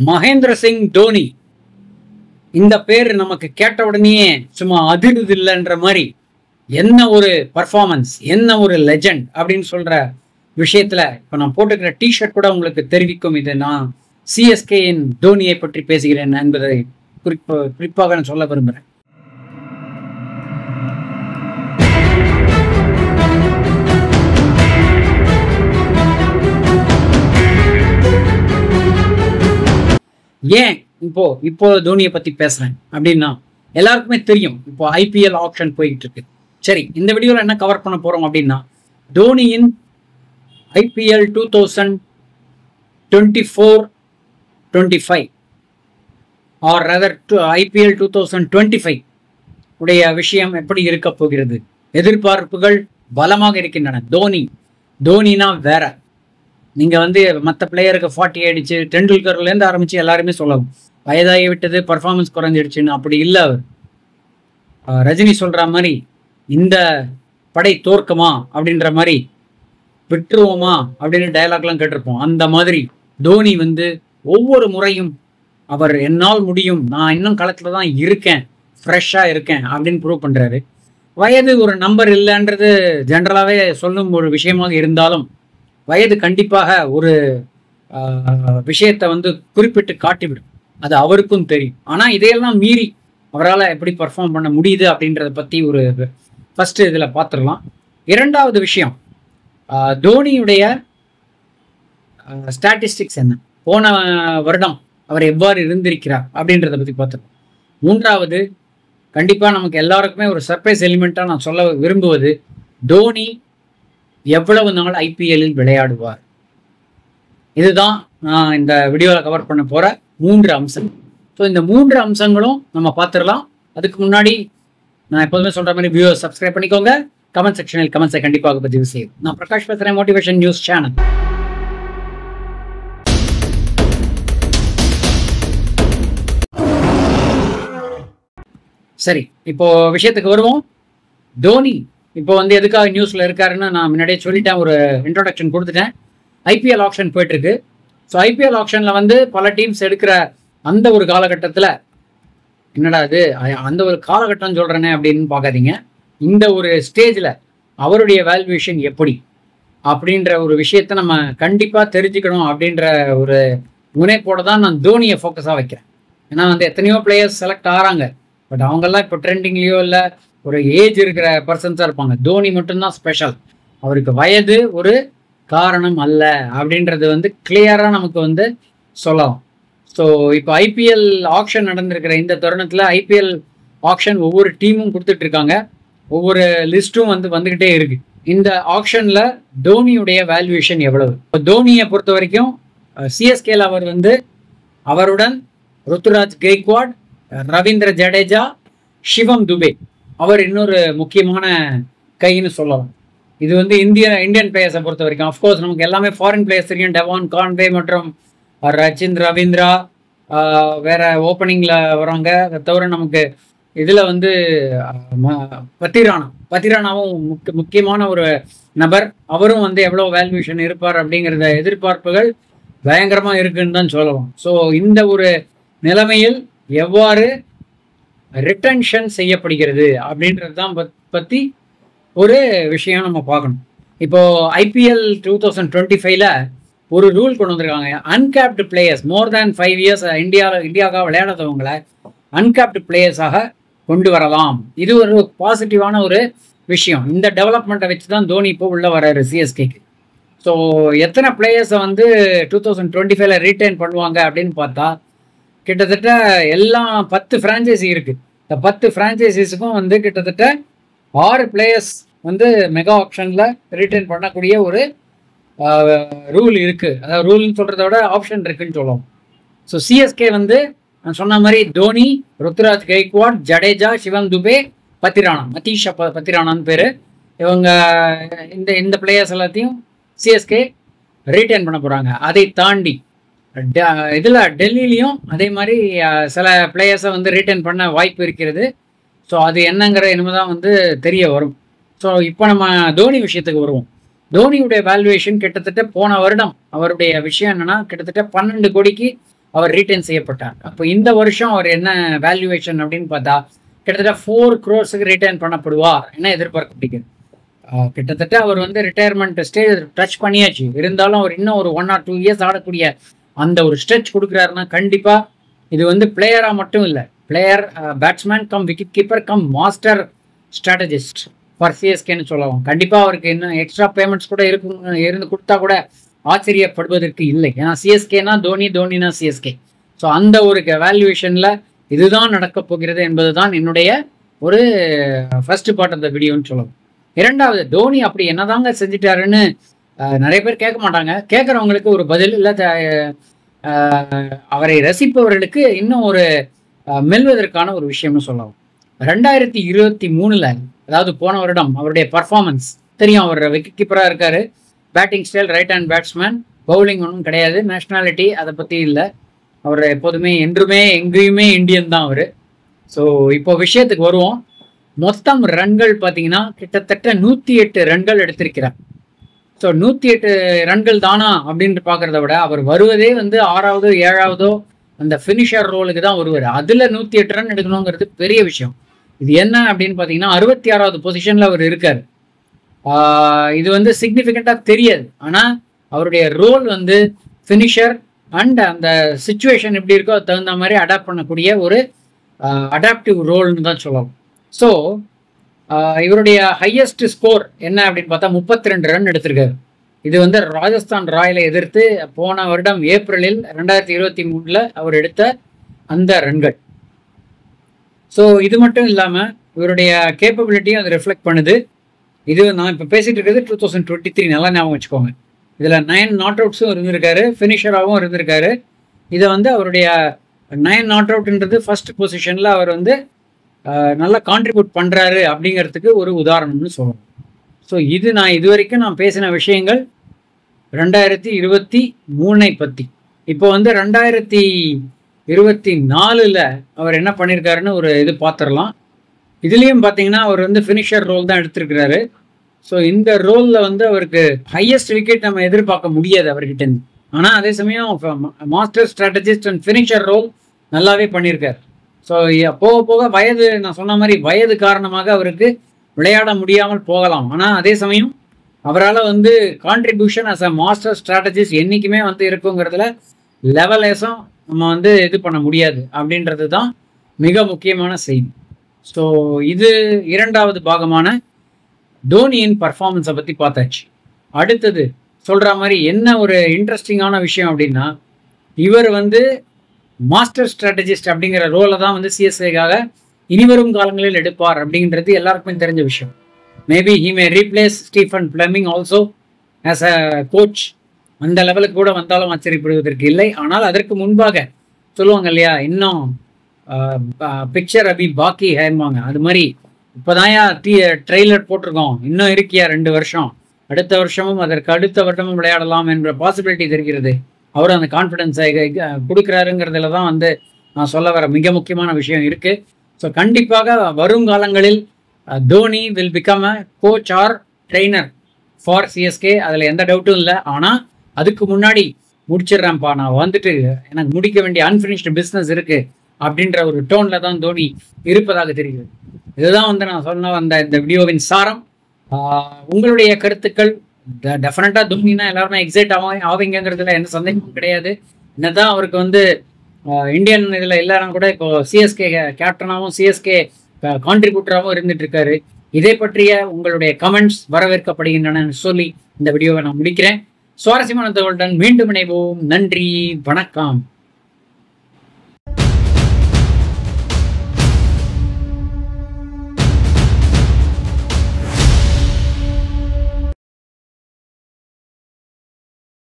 மகேந்திர சிங் தோனி இந்த பேர் நமக்கு கேட்ட உடனே சும்மா அதிருது இல்லைன்ற மாதிரி என்ன ஒரு பர்ஃபார்மன்ஸ், என்ன ஒரு லெஜண்ட் அப்படின்னு சொல்ற விஷயத்துல இப்ப நான் போட்டுக்கிற டிஷர்ட் கூட உங்களுக்கு தெரிவிக்கும். இது நான் சிஎஸ்கேயின் தோனியை பற்றி பேசுகிறேன் என்பதை குறிப்பாக நான் சொல்ல விரும்புகிறேன். ஏன் இப்போ தோனியை பத்தி பேசுறேன் அப்படின்னா, எல்லாருக்குமே தெரியும் இப்போ ஐபிஎல் ஆப்ஷன் போயிட்டு இருக்கு. சரி, இந்த வீடியோல என்ன கவர் பண்ண போறோம் அப்படின்னா, தோனியின் ஐபிஎல் 2024-25 ஆர் ரதர் ஐபிஎல் 2025 உடைய விஷயம் எப்படி இருக்க போகிறது. எதிர்பார்ப்புகள் பலமாக இருக்கின்றன. தோனினா வேற. நீங்க மற்ற பிளேயருக்கு 40 ஆயிடுச்சு, டெண்டுல்கர்லேருந்து ஆரம்பிச்சு எல்லாருமே சொல்லவும் வயதாகி விட்டது, பர்ஃபார்மன்ஸ் குறைஞ்சிடுச்சுன்னு. அப்படி இல்லை. அவர் ரஜினி சொல்ற மாதிரி இந்த படை தோற்குமா அப்படின்ற மாதிரி, விட்டுருவோமா அப்படின்னு டயலாக்லாம் கேட்டிருப்போம். அந்த மாதிரி தோனி ஒவ்வொரு முறையும் அவர் என்னால் முடியும், நான் இன்னும் களத்துல தான் இருக்கேன், ஃப்ரெஷ்ஷா இருக்கேன் அப்படின்னு ப்ரூவ் பண்றாரு. வயது ஒரு நம்பர் இல்லைன்றது ஜென்ரலாகவே சொல்லும் ஒரு விஷயமாக இருந்தாலும், வயது கண்டிப்பாக ஒரு விஷயத்தை குறிப்பிட்டு காட்டிவிடும். அது அவருக்கும் தெரியும். ஆனால் இதையெல்லாம் மீறி அவரால் எப்படி பர்ஃபார்ம் பண்ண முடியுது அப்படின்றத பற்றி ஒரு ஃபர்ஸ்ட் இதில் பார்த்துடலாம். இரண்டாவது விஷயம், தோனியுடைய ஸ்டாட்டிஸ்டிக்ஸ் என்ன, போன வருடம் அவர் எவ்வாறு இருந்திருக்கிறார் அப்படின்றத பற்றி பார்த்துடலாம். மூன்றாவது, கண்டிப்பாக நமக்கு எல்லாருக்குமே ஒரு சர்ப்ரைஸ் எலிமெண்ட்டாக நான் சொல்ல விரும்புவது, தோனி எவ்வளவு நாள் ஐபிஎல்லில் விளையாடுவார். இதுதான் நான் இந்த வீடியோவில் கவர் பண்ண போகிற 3 அம்சங்கள். ஸோ இந்த 3 அம்சங்களும் நம்ம பார்த்துடலாம். அதுக்கு முன்னாடி நான் எப்போதுமே சொல்கிற மாதிரி வியூவர்ஸ் சப்ஸ்கிரைப் பண்ணிக்கோங்க. கமெண்ட் செக்ஷனில் கமெண்ட்ஸை கண்டிப்பாக பதிவு செய்யும். நான் பிரகாஷ் பேசுகிறேன், மோட்டிவேஷன் நியூஸ் சேனல். சரி, இப்போ விஷயத்துக்கு வருவோம். தோனி இப்போ எதுக்காக நியூஸ்ல இருக்காருன்னு நான் முன்னாடியே சொல்லிட்டேன், ஒரு இன்ட்ரோடக்ஷன் கொடுத்துட்டேன். ஐபிஎல் ஆப்ஷன் போயிட்டு இருக்கு. ஸோ ஐபிஎல் ஆப்ஷன்ல பல டீம்ஸ் எடுக்கிற அந்த ஒரு காலகட்டத்தில், என்னடா அது அந்த ஒரு காலகட்டம் சொல்றேனே அப்படின்னு பார்க்காதீங்க. இந்த ஒரு ஸ்டேஜில் அவருடைய வேல்யூவேஷன் எப்படி அப்படின்ற ஒரு விஷயத்த நம்ம கண்டிப்பாக தெரிஞ்சுக்கணும் அப்படின்ற ஒரு முனைப்போட தான் நான் தோனியை ஃபோக்கஸாக வைக்கிறேன். ஏன்னா எத்தனையோ பிளேயர்ஸ் செலக்ட் ஆகிறாங்க, பட் அவங்கெல்லாம் இப்போ ட்ரெண்டிங்லேயோ இல்லை ஒரு ஏஜ் இருக்கிற பர்சன்ஸாக இருப்பாங்க. தோனி மட்டும்தான் ஸ்பெஷல். அவருக்கு வயது ஒரு காரணம் அல்ல அப்படின்றது கிளியராக நமக்கு சொல்லலாம். ஸோ இப்போ ஐபிஎல் ஆக்ஷன் நடந்திருக்கிற இந்த தருணத்தில் ஐபிஎல் ஆக்ஷன் ஒவ்வொரு டீமும் கொடுத்துட்டு இருக்காங்க, ஒவ்வொரு லிஸ்ட்டும் வந்துக்கிட்டே இருக்கு. இந்த ஆக்ஷனில் தோனியுடைய வேல்யூவேஷன் எவ்வளவு? இப்போ தோனியை பொறுத்த வரைக்கும் சிஎஸ்கேல அவர் அவருடன் ருத்துராஜ் கெய்க்வாட், ரவீந்திர ஜடேஜா, சிவம் துபே, அவர் இன்னொரு முக்கியமான கைன்னு சொல்லலாம். இது இந்தியன் பிளேயர்ஸை பொறுத்த வரைக்கும். அஃப்கோர்ஸ் நமக்கு எல்லாமே ஃபாரின் பிளேயர்ஸ் தெரியும், டெவான் கான்வே மற்றும் ரச்சின் ரவீந்திரா வேற ஓப்பனிங்ல வராங்க. அதை தவிர நமக்கு இதுல பத்திரானாவும் முக்கியமான ஒரு நபர். அவரும் எவ்வளவு வேல்யூஷன் இருப்பார் அப்படிங்கிறத எதிர்பார்ப்புகள் பயங்கரமா இருக்குன்னு தான் சொல்லலாம். ஸோ இந்த ஒரு நிலைமையில் எவ்வாறு ரிட்டன்ஷன் செய்யப்படுகிறது அப்படின்றது தான் பத்தி ஒரு விஷயம் நம்ம பார்க்கணும். இப்போ ஐபிஎல் 2025ல ஒரு ரூல் கொண்டு வந்திருக்காங்க. அன்கேப்டு பிளேயர்ஸ் மோர் தேன் 5 இயர்ஸ் இந்தியாவுக்காக விளையாடாதவங்களை அன்கேப்டு பிளேயர்ஸாக கொண்டு வரலாம். இது ஒரு பாசிட்டிவான ஒரு விஷயம். இந்த டெவலப்மெண்ட்டை வச்சு தான் தோனி இப்போ உள்ள வர்றாரு சிஎஸ்கேக்கு. ஸோ எத்தனை பிளேயர்ஸை 2025ல ரீட்டைன் பண்ணுவாங்க அப்படின்னு பார்த்தா, கிட்டத்தட்ட எல்லாம் 10 ஃப்ரான்ச்சைசி இருக்கு. இந்த 10 ஃப்ரான்ச்சைசிஸுக்கும் கிட்டத்தட்ட 6 பிளேயர்ஸ் மெகா ஆப்ஷன்ல ரீட்டைன் பண்ணக்கூடிய ஒரு ரூல் இருக்கு. அதாவது ரூல்னு சொல்றத விட ஆப்ஷன் இருக்குன்னு சொல்லலாம். ஸோ சிஎஸ்கே நான் சொன்ன மாதிரி தோனி, ருத்துராஜ் கெய்க்வாட், ஜடேஜா, சிவம் துபே, மதீஷா பத்திரானான்னு பேரு, இவங்க இந்த பிளேயர்ஸ் எல்லாத்தையும் சிஎஸ்கே ரீட்டைன் பண்ண போறாங்க. அதை தாண்டி டெல்லியிலையும் அதே மாதிரி சில பிளேயர்ஸை ரீட்டைன் பண்ண வாய்ப்பு இருக்கிறது. ஸோ அது என்னங்கிற இனிமேதான் தெரிய வரும். ஸோ இப்போ நம்ம தோனி விஷயத்துக்கு வருவோம். தோனியுடைய வேல்யூவேஷன் கிட்டத்தட்ட போன வருடம் அவருடைய விஷயம் என்னன்னா, கிட்டத்தட்ட 12 கோடிக்கு அவர் ரீட்டைன் செய்யப்பட்டார். அப்போ இந்த வருஷம் அவர் என்ன வேல்யூவேஷன் அப்படின்னு பார்த்தா கிட்டத்தட்ட 4 crores ரீட்டைன் பண்ணப்படுவார் என்ன எதிர்பார்க்கப்படுகிறது. கிட்டத்தட்ட அவர் வந்து ரிட்டையர்மெண்ட் ஸ்டேஜ் டச் பண்ணியாச்சு. இருந்தாலும் அவர் இன்னும் ஒரு 1 or 2 years ஆடக்கூடிய அந்த ஒரு ஸ்ட்ரெச் கொடுக்குறாருன்னா கண்டிப்பாக இது வந்து பிளேயராக மட்டும் இல்லை, player, batsman cum wicket keeper cum master strategist for சிஎஸ்கேன்னு சொல்லலாம். கண்டிப்பாக அவருக்கு இன்னும் எக்ஸ்ட்ரா பேமெண்ட்ஸ் கூட இருந்து கொடுத்தா கூட ஆச்சரியப்படுவதற்கு இல்லை. ஏன்னா சிஎஸ்கேனா தோனி, தோனினா சிஎஸ்கே. ஸோ அந்த ஒரு வேல்யூவேஷனில் இதுதான் நடக்க போகிறது என்பது தான் என்னுடைய ஒரு ஃபர்ஸ்ட் பார்ட் ஆஃப் த வீடியோன்னு சொல்லலாம். இரண்டாவது, தோனி அப்படி என்னதாங்க செஞ்சுட்டாருன்னு நிறைய பேர் கேட்க மாட்டாங்க. கேட்குறவங்களுக்கு ஒரு பதில் இல்லை, அவரை ரசிப்பவர்களுக்கு இன்னும் ஒரு மெல்வதற்கான ஒரு விஷயம்னு சொல்லலாம். 2023 அதாவது போன வருடம் அவருடைய பர்ஃபார்மன்ஸ் தெரியும். அவர் விக்கெட் கீப்பராக இருக்காரு, batting style right hand batsman, bowling ஒன்றும் கிடையாது, நேஷ்னாலிட்டி அதை பற்றி இல்லை. அவர் எப்போதுமே என்றுமே எங்கேயுமே இந்தியன் தான் அவர். ஸோ இப்போ விஷயத்துக்கு வருவோம். மொத்தம் ரன்கள் பார்த்தீங்கன்னா கிட்டத்தட்ட 108 ரன்கள் எடுத்திருக்கிறார். ஸோ 108 ரன்கள் தானா அப்படின்னு பார்க்குறத விட அவர் வருவதே வந்து 6வது 7வதோ அந்த ஃபினிஷர் ரோலுக்கு தான் வருவார். அதில் 108 ரன் எடுக்கணுங்கிறது பெரிய விஷயம். இது என்ன அப்படின்னு பார்த்தீங்கன்னா 66வது பொசிஷனில் அவர் இருக்கார். இது வந்து சிக்னிஃபிகண்ட்டாக தெரியாது. ஆனால் அவருடைய ரோல் வந்து ஃபினிஷர் அண்ட் அந்த சிச்சுவேஷன் எப்படி இருக்கோ அது தகுந்த மாதிரி அடாப்ட் பண்ணக்கூடிய ஒரு அடாப்டிவ் ரோல்னு தான் சொல்லலாம். ஸோ இவருடைய ஹையஸ்ட் ஸ்கோர் என்ன அப்படின்னு பார்த்தா 32 ரன் எடுத்திருக்காரு. இது வந்து ராஜஸ்தான் ராயலை எதிர்த்து போன வருடம் ஏப்ரலில் 2023 அவர் எடுத்த அந்த ரன்கள். ஸோ இது மட்டும் இல்லாமல் இவருடைய கேப்பபிலிட்டியும் அது ரெஃப்ளெக்ட் பண்ணுது. இது நான் இப்போ பேசிகிட்டு இருக்கிறது 2023, நல்லா ஞாபகம் வச்சுக்கோங்க. இதில் 9 நாட் அவுட்ஸும் இருந்திருக்காரு, ஃபினிஷராகவும் இருந்திருக்காரு. இதை வந்து அவருடைய 9 நாட் அவுட்ன்றது ஃபர்ஸ்ட் பொசிஷனில் அவர் வந்து நல்லா கான்ட்ரிபியூட் பண்ணுறாரு அப்படிங்கிறதுக்கு ஒரு உதாரணம்னு சொல்லணும். ஸோ இது இது வரைக்கும் நான் பேசின விஷயங்கள் 2023 பற்றி. இப்போ வந்து 2024 அவர் என்ன பண்ணியிருக்காருன்னு ஒரு இது பார்த்துடலாம். இதுலேயும் பார்த்தீங்கன்னா அவர் வந்து ஃபினிஷர் ரோல் தான் எடுத்திருக்கிறாரு. ஸோ இந்த ரோலில் வந்து அவருக்கு ஹையஸ்ட் விக்கெட் நம்ம எதிர்பார்க்க முடியாது அவர்கிட்டேருந்து. ஆனால் அதே சமயம் master strategist and finisher role நல்லாவே பண்ணியிருக்காரு. ஸோ போக போக வயது, நான் சொன்ன மாதிரி வயது காரணமாக அவருக்கு விளையாட முடியாமல் போகலாம். ஆனால் அதே சமயம் அவரால் வந்து contribution as a master strategist என்றைக்குமே வந்து இருக்குங்கிறதுல லெவலேஸும் நம்ம வந்து இது பண்ண முடியாது அப்படின்றது தான் மிக முக்கியமான செய்தி. ஸோ இது இரண்டாவது பாகமான தோனியின் பர்ஃபார்மன்ஸை பற்றி பார்த்தாச்சு. அடுத்தது சொல்கிற மாதிரி என்ன ஒரு இன்ட்ரெஸ்டிங்கான விஷயம் அப்படின்னா, இவர் வந்து மாஸ்டர் ஸ்ட்ராட்டஜிஸ்ட் அப்படிங்கிற ரோலை தான் வந்து சிஎஸ்கேக்காக இனிவரும் காலங்களில் எடுப்பார் அப்படின்றது எல்லாருக்குமே தெரிஞ்ச விஷயம். Maybe he may replace Stephen Fleming also as a coach. அந்த லெவலுக்கு கூட வந்தாலும் ஆச்சரியப்படுவதற்கு இல்லை. ஆனால் அதற்கு முன்பாக சொல்லுவாங்க இல்லையா, இன்னும் பிக்சர் அபி பாக்கி ஹேம்பாங்க. அது மாதிரி இப்போதான் ட்ரெய்லர் போட்டிருக்கோம், இன்னும் இருக்கியா 2 வருஷம், அடுத்த வருஷமும் அதற்கு அடுத்த வருடமும் விளையாடலாம் என்ற பாசிபிலிட்டி தெரிகிறது. அவர் அந்த கான்ஃபிடென்ஸை கொடுக்குறாருங்கிறதுல தான் வந்து நான் சொல்ல வர மிக முக்கியமான விஷயம் இருக்குது. ஸோ கண்டிப்பாக வருங்காலங்களில் Dhoni will become a coach R trainer for CSK. அதில் எந்த டவுட்டும் இல்லை. ஆனால் அதுக்கு முன்னாடி முடிச்சிடுறேன்ப்பா, நான் வந்துட்டு எனக்கு முடிக்க வேண்டிய அன்ஃபினிஷ்டு பிஸ்னஸ் இருக்குது அப்படின்ற ஒரு டோனில் தான் தோனி இருப்பதாக தெரிகிறது. இதுதான் வந்து நான் சொன்ன வந்த இந்த வீடியோவின் சாரம். உங்களுடைய கருத்துக்கள் டெஃபினட்டாக தோனினா எல்லாருமே எக்ஸைட் ஆவீங்கிறதுல எந்த சந்தேகமும் கிடையாது. என்னதான் அவருக்கு வந்து இந்தியன் இதில் இல்லைனா கூட இப்போ சிஎஸ்கே கேப்டனாகவும் சிஎஸ்கே கான்ட்ரிபியூட்டராகவும் இருந்துட்டு இருக்காரு. இதை பற்றிய உங்களுடைய கமெண்ட்ஸ் வரவேற்கப்படுகின்றன சொல்லி இந்த வீடியோவை நான் முடிக்கிறேன். சுவாரஸ்யமான தகவலுடன் மீண்டும் இணைவோம். நன்றி, வணக்கம்.